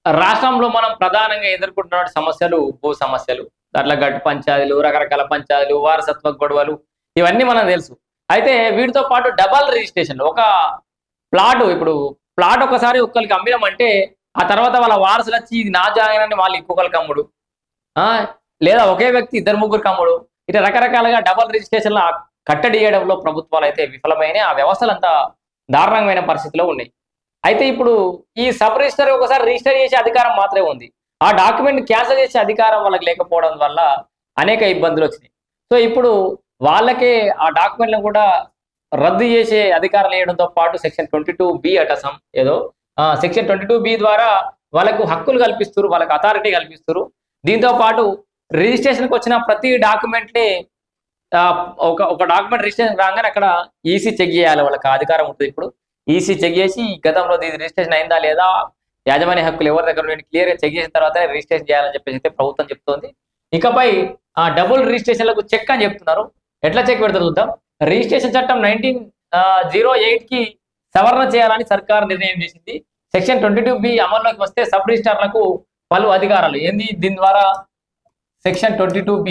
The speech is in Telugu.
రాష్ట్రంలో మనం ప్రధానంగా ఎదుర్కొంటున్న సమస్యలు భూ సమస్యలు. దాంట్లో గట్టు పంచాయతీలు, రకరకాల పంచాయతీలు, వారసత్వ గొడవలు ఇవన్నీ మనకు తెలుసు. అయితే వీటితో పాటు డబల్ రిజిస్ట్రేషన్‌లు. ఒక ఇప్పుడు ప్లాట్ ఒకసారి ఒక్కళ్ళకి అమ్మినామంటే, ఆ తర్వాత వాళ్ళ వారసులొచ్చి ఇది నా జాగనని వాళ్ళు ఇంకొకళ్ళకి అమ్ముడు. ఆ! లేదా ఒకే వ్యక్తి ఇద్దరు ముగ్గురికి అమ్ముడు. ఇట్లా రకరకాలుగా డబుల్ రిజిస్ట్రేషన్‌ల కట్టడియడంలో ప్రభుత్వాలైతే విఫలమైనాయి. ఆ వ్యవస్థలంతా దారుణమైన పరిస్థితిలో ఉన్నాయి. అయితే ఇప్పుడు ఈ సబ్ రిజిస్టర్ ఒకసారి రిజిస్టర్ చేసే అధికారం మాత్రమే ఉంది. ఆ డాక్యుమెంట్ క్యాన్సెల్ చేసే అధికారం వాళ్ళకి లేకపోవడం వల్ల అనేక ఇబ్బందులొచ్చినాయి. సో, ఇప్పుడు వాళ్ళకే ఆ డాక్యుమెంట్‌లను కూడా రద్దు చేసే అధికారాలు ఇవ్వడంతో పాటు సెక్షన్ 22(b) అట ఏదో సెక్షన్ 22(b) ద్వారా వాళ్ళకు హక్కులు కల్పిస్తుర్రు. వాళ్ళకి అథారిటీ కల్పిస్తుర్రు. దీంతో పాటు రిజిస్ట్రేషన్‌కి వచ్చిన ప్రతి డాక్యుమెంట్‌ని ఆహ్, ఒక ఒక డాక్యుమెంట్ రిజిస్ట్రేషన్ రాంగానే అక్కడ ఈసీ చెక్ చేయాలి. వాళ్ళకి ఆ అధికారం ఉంటది ఇప్పుడు. ఈసీ చెక్ చేసి గతంలో ఇది రిజిస్ట్రేషన్ అయిందా లేదా? యాజమాన్య హక్కులు ఎవరి దగ్గర ఉన్నాయని క్లియర్‌గా చెక్ చేసిన తర్వాతనే రిజిస్ట్రేషన్ చేయాలని చెప్పేసి అయితే ప్రభుత్వం చెప్తోంది. ఇకపై డబుల్ రిజిస్ట్రేషన్‌లకు చెక్ అని చెప్తున్నారు. ఎట్లా చెక్ పెడతారో చూద్దాం. రిజిస్ట్రేషన్ చట్టం 1908కి సవరణ చేయాలని సర్కార్ నిర్ణయం చేసింది. సెక్షన్ 22(b) అమల్లోకి వస్తే సబ్ రిజిస్ట్రార్‌లకు పలు అధికారాలు. దీని ద్వారా సెక్షన్ 22(b)